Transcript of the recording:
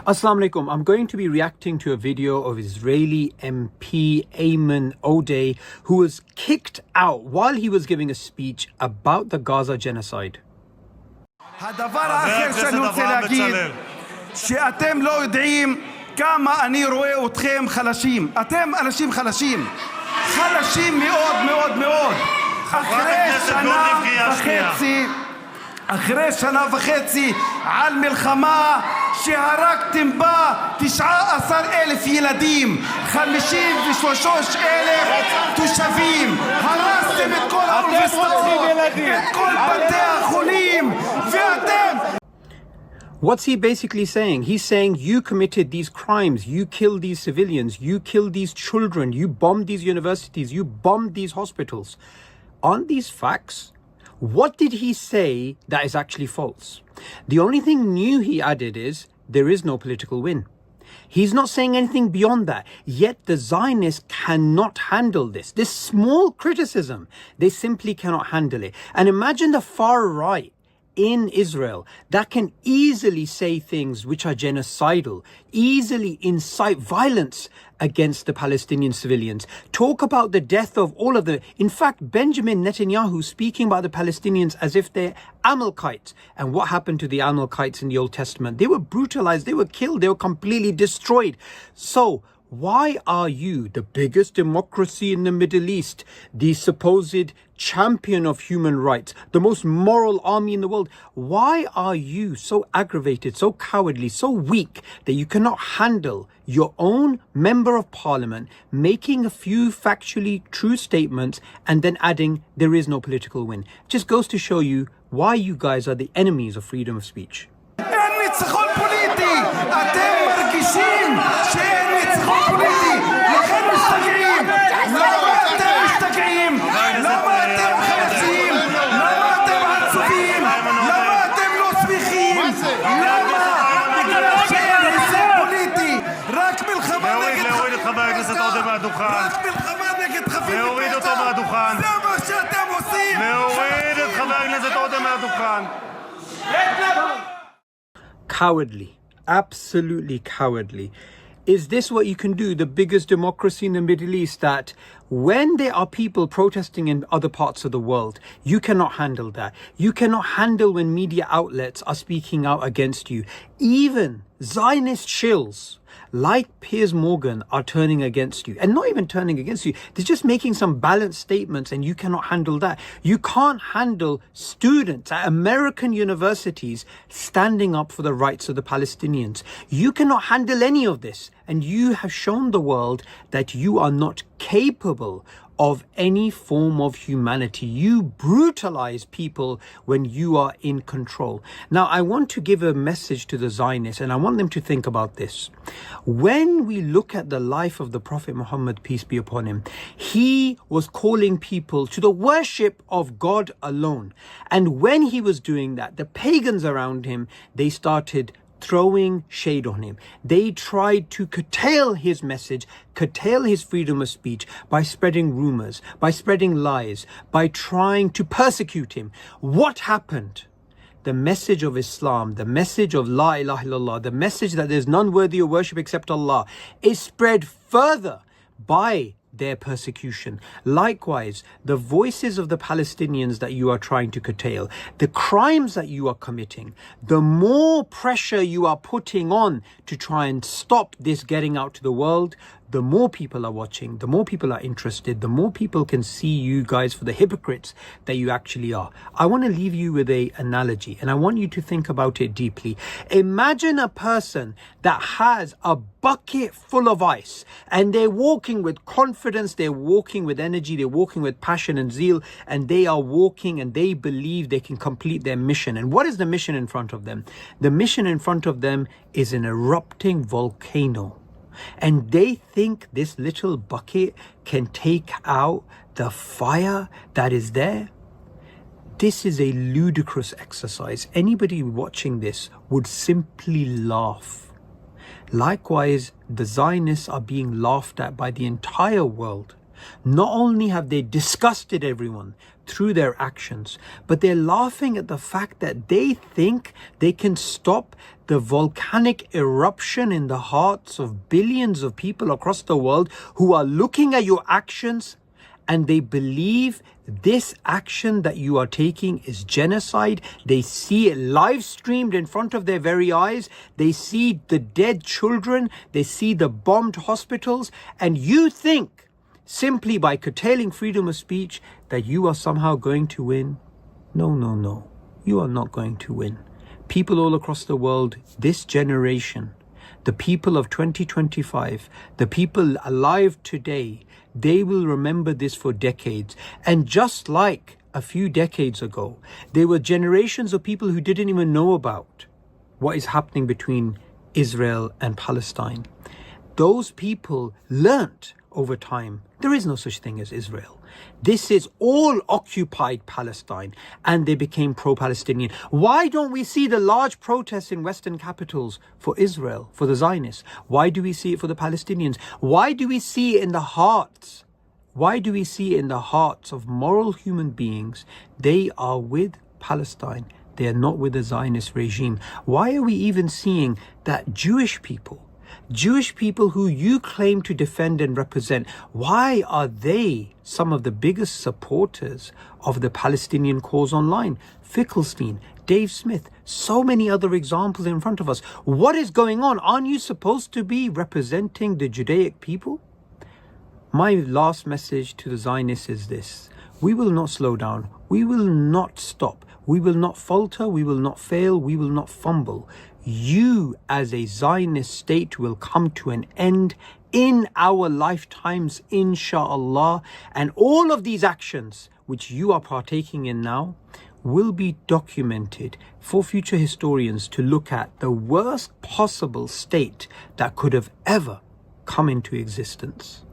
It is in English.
Assalamu alaikum. I'm going to be reacting to a video of Israeli MP Ayman Odeh, who was kicked out while he was giving a speech about the Gaza genocide. הדבר האחר שאני רוצה להגיד, שאתם לא יודעים כמה אני רואה אתכם חלשים. אתם אנשים חלשים. חלשים מאוד מאוד מאוד. אחרי שנה וחצי על מלחמה שהרגתם בה 19,000 ילדים, 53,000 תושבים, הרסתם את כל האוניברסיטאות, את כל בתי החולים, ואתם... What's he basically saying? He's saying you committed these crimes, you killed these civilians, you killed these children, you bombed these universities, you bombed these hospitals. Aren't these facts? What did he say that is actually false? The only thing new he added is there is no political win. He's not saying anything beyond that. Yet the Zionists cannot handle this. This small criticism, they simply cannot handle it. And imagine the far right in Israel that can easily say things which are genocidal, easily incite violence against the Palestinian civilians, talk about the death of all of them. In fact, Benjamin Netanyahu speaking about the Palestinians as if they're Amalekites. And what happened to the Amalekites in the Old Testament? They were brutalized, they were killed, they were completely destroyed. So why are you, the biggest democracy in the Middle East, the supposed champion of human rights, the most moral army in the world, why are you so aggravated, so cowardly, so weak that you cannot handle your own member of parliament making a few factually true statements and then adding there is no political win? Just goes to show you why you guys are the enemies of freedom of speech. Cowardly, absolutely cowardly. Is this what you can do, the biggest democracy in the Middle East, that when there are people protesting in other parts of the world, you cannot handle that? You cannot handle when media outlets are speaking out against you. Even Zionist shills like Piers Morgan are turning against you, and not even turning against you, they're just making some balanced statements, and you cannot handle that. You can't handle students at American universities standing up for the rights of the Palestinians. You cannot handle any of this, and you have shown the world that you are not capable of any form of humanity. You brutalize people when you are in control. Now, I want to give a message to the Zionists, and I want them to think about this. When we look at the life of the Prophet Muhammad, peace be upon him, he was calling people to the worship of God alone. And when he was doing that, the pagans around him, they started throwing shade on him. They tried to curtail his message, curtail his freedom of speech by spreading rumors, by spreading lies, by trying to persecute him. What happened? The message of Islam, the message of La ilaha illallah, the message that there's none worthy of worship except Allah, is spread further by their persecution. Likewise, the voices of the Palestinians that you are trying to curtail, the crimes that you are committing, the more pressure you are putting on to try and stop this getting out to the world, the more people are watching, the more people are interested, the more people can see you guys for the hypocrites that you actually are. I want to leave you with an analogy, and I want you to think about it deeply. Imagine a person that has a bucket full of ice, and they're walking with confidence, they're walking with energy, they're walking with passion and zeal, and they are walking and they believe they can complete their mission. And what is the mission in front of them? The mission in front of them is an erupting volcano. And they think this little bucket can take out the fire that is there. This is a ludicrous exercise. Anybody watching this would simply laugh. Likewise, the Zionists are being laughed at by the entire world. Not only have they disgusted everyone, through their actions, but they're laughing at the fact that they think they can stop the volcanic eruption in the hearts of billions of people across the world who are looking at your actions, and they believe this action that you are taking is genocide. They see it live streamed in front of their very eyes. They see the dead children. They see the bombed hospitals. And you think, simply by curtailing freedom of speech, that you are somehow going to win? No, no, no. You are not going to win. People all across the world, this generation, the people of 2025, the people alive today, they will remember this for decades. And just like a few decades ago, there were generations of people who didn't even know about what is happening between Israel and Palestine. Those people learnt over time, there is no such thing as Israel. This is all occupied Palestine, and they became pro-Palestinian. Why don't we see the large protests in Western capitals for Israel, for the Zionists? Why do we see it for the Palestinians? Why do we see it in the hearts? Why do we see it in the hearts of moral human beings? They are with Palestine. They are not with the Zionist regime. Why are we even seeing that Jewish people who you claim to defend and represent, why are they some of the biggest supporters of the Palestinian cause online? Finkelstein, Dave Smith, so many other examples in front of us. What is going on? Aren't you supposed to be representing the Judaic people? My last message to the Zionists is this: we will not slow down. We will not stop. We will not falter. We will not fail. We will not fumble. You as a Zionist state will come to an end in our lifetimes, inshallah. And all of these actions which you are partaking in now will be documented for future historians to look at the worst possible state that could have ever come into existence.